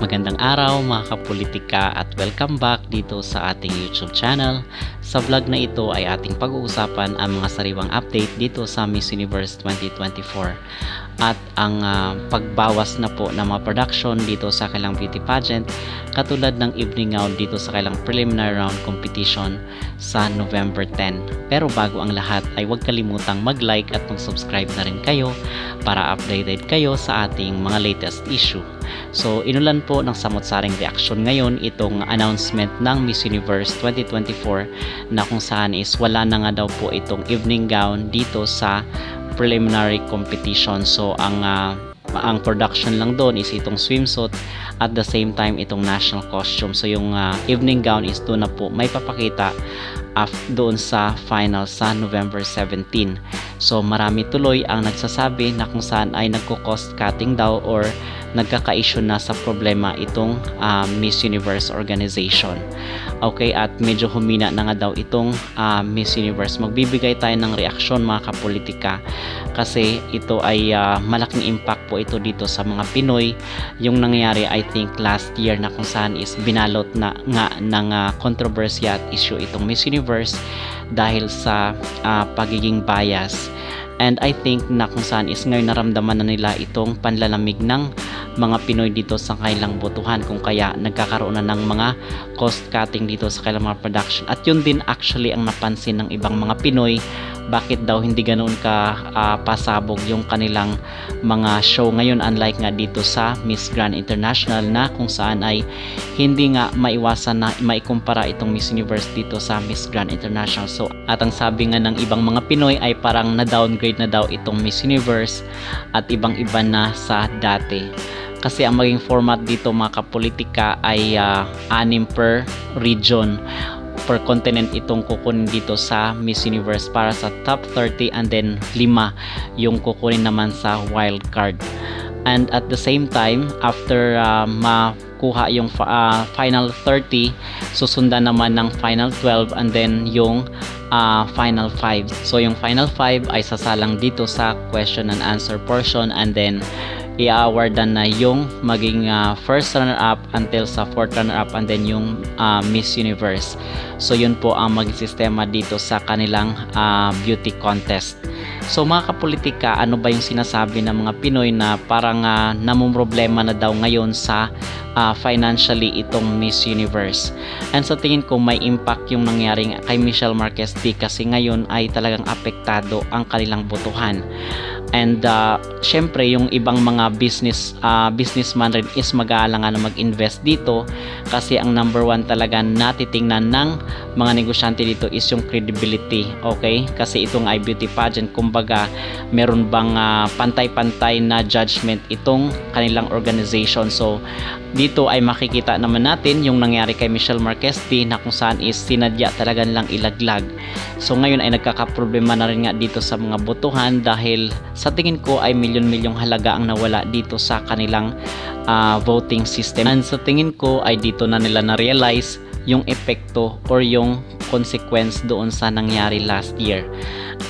Magandang araw mga kapolitika at welcome back dito sa ating YouTube channel. Sa vlog na ito ay ating pag-uusapan ang mga sariwang update dito sa Miss Universe 2024 at ang pagbawas na po ng mga production dito sa kailang beauty pageant katulad ng evening gown dito sa kailang preliminary round competition sa November 10. Pero bago ang lahat ay huwag kalimutang mag-like at mag-subscribe na rin kayo para updated kayo sa ating mga latest issue. So inulan po ng samot-saring reaksyon ngayon itong announcement ng Miss Universe 2024 na kung saan is wala na nga daw po itong evening gown dito sa preliminary competition. So ang production lang doon is itong swimsuit at the same time itong national costume. So yung evening gown is doon na po may papakita doon sa final sa November 17. So marami tuloy ang nagsasabi na kung saan ay nagko-cost cutting daw or nagkaka-issue na sa problema itong Miss Universe organization. Okay, at medyo humina na nga daw itong Miss Universe. Magbibigay tayo ng reaksyon mga kapolitika kasi ito ay malaking impact po ito dito sa mga Pinoy. Yung nangyayari I think last year na kung saan is binalot na nga ng controversy at issue itong Miss Universe dahil sa pagiging bias. And I think na kung saan is ngayon naramdaman na nila itong panlalamig ng mga Pinoy dito sa kailang botohan kung kaya nagkakaroon na ng mga cost cutting dito sa kailang mga production. At yun din actually ang napansin ng ibang mga Pinoy, bakit daw hindi ganoon ka pasabog yung kanilang mga show ngayon unlike nga dito sa Miss Grand International na kung saan ay hindi nga maiwasan na maikumpara itong Miss Universe dito sa Miss Grand International. So at ang sabi nga ng ibang mga Pinoy ay parang na-downgrade na daw itong Miss Universe at ibang-iba na sa dati. Kasi ang maging format dito mga kapolitika ay 6 per region, per continent itong kukunin dito sa Miss Universe para sa top 30 and then 5 yung kukunin naman sa wild card. And at the same time, after makuha yung final 30, susundan naman ng final 12 and then yung final 5. So yung final 5 ay sasalang dito sa question and answer portion and then i-awardan na yung maging first runner-up until sa fourth runner-up and then yung Miss Universe. So yun po ang maging sistema dito sa kanilang beauty contest. So mga kapolitika, ano ba yung sinasabi ng mga Pinoy na parang namumroblema na daw ngayon sa financially itong Miss Universe? And sa tingin ko may impact yung nangyaring kay Michelle Marquez D kasi ngayon ay talagang apektado ang kanilang botohan. And syempre yung ibang mga businessman rin is mag-aalangan na mag-invest dito kasi ang number one talaga natitingnan ng mga negosyante dito is yung credibility. Okay, kasi itong beauty pageant, kumbaga meron bang pantay-pantay na judgment itong kanilang organization. So dito ay makikita naman natin yung nangyari kay Michelle Marquez D na kung saan is sinadya talagang lang ilaglag. So ngayon ay nagkakaproblema na rin nga dito sa mga botohan dahil sa tingin ko ay milyon-milyong halaga ang nawala dito sa kanilang voting system. And sa tingin ko ay dito na nila na-realize yung epekto or yung consequence doon sa nangyari last year.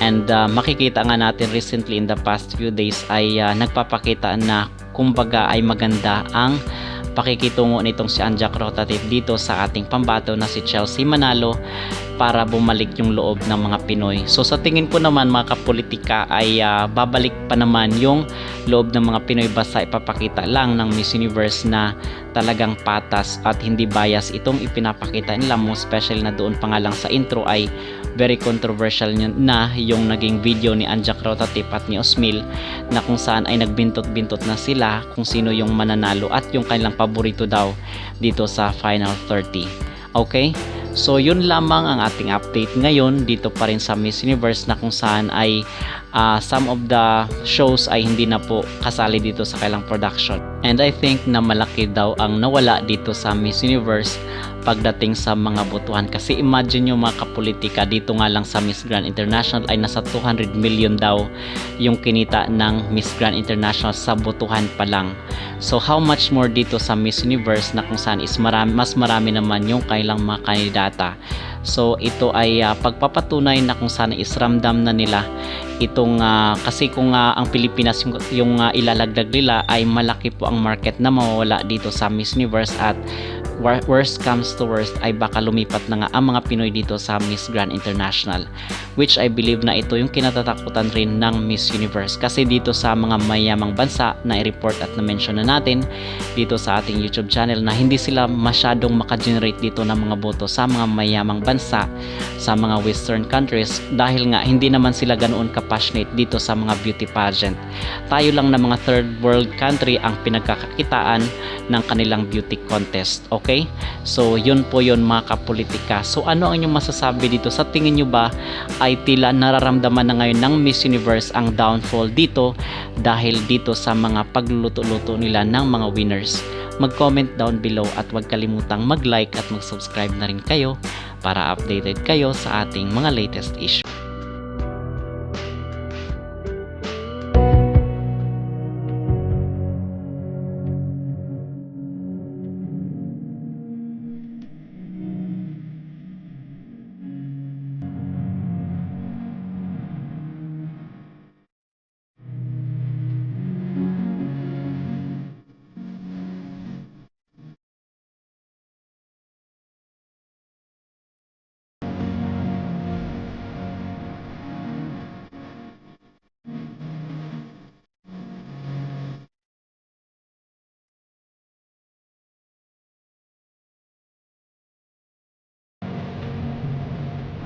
And makikita nga natin recently in the past few days ay nagpapakita na kumbaga ay maganda ang pakikitungo nitong si Anjac Rotative dito sa ating pambato na si Chelsea Manalo para bumalik yung loob ng mga Pinoy. So sa tingin ko naman mga kapolitika ay babalik pa naman yung loob ng mga Pinoy basta ipapakita lang ng Miss Universe na talagang patas at hindi bias itong ipinapakita nila, mo special na doon pa nga lang sa intro ay very controversial na yung naging video ni Anjac Rotative at ni Osmil na kung saan ay nagbintot-bintot na sila kung sino yung mananalo at yung kanilang paborito daw dito sa final 30. Okay? So yun lamang ang ating update ngayon dito pa rin sa Miss Universe na kung saan ay some of the shows ay hindi na po kasali dito sa kailang production. And I think na malaki daw ang nawala dito sa Miss Universe pagdating sa mga botohan kasi imagine nyo mga kapolitika, dito nga lang sa Miss Grand International ay nasa 200 million daw yung kinita ng Miss Grand International sa botohan pa lang. So how much more dito sa Miss Universe na kung saan is mas marami naman yung kailang mga kandidata. So ito ay pagpapatunay na kung sana isramdam na nila itong kasi kung ang Pilipinas yung ilalagdag nila ay malaki po ang market na mawawala dito sa Miss Universe, at worst comes to worst ay baka lumipat na nga ang mga Pinoy dito sa Miss Grand International, which I believe na ito yung kinatatakutan rin ng Miss Universe, kasi dito sa mga mayamang bansa na i-report at na-mention na natin dito sa ating YouTube channel na hindi sila masyadong makagenerate dito ng mga boto sa mga mayamang bansa sa mga western countries, dahil nga hindi naman sila ganoon ka-passionate dito sa mga beauty pageant. Tayo lang na mga third world country ang pinagkakakitaan ng kanilang beauty contest. Okay? So yun po yun mga kapolitika. So ano ang inyong masasabi dito? Sa tingin nyo ba ay tila nararamdaman na ngayon ng Miss Universe ang downfall dito dahil dito sa mga pagluluto-luto nila ng mga winners? Mag-comment down below at huwag kalimutang mag-like at mag-subscribe na rin kayo para updated kayo sa ating mga latest issue.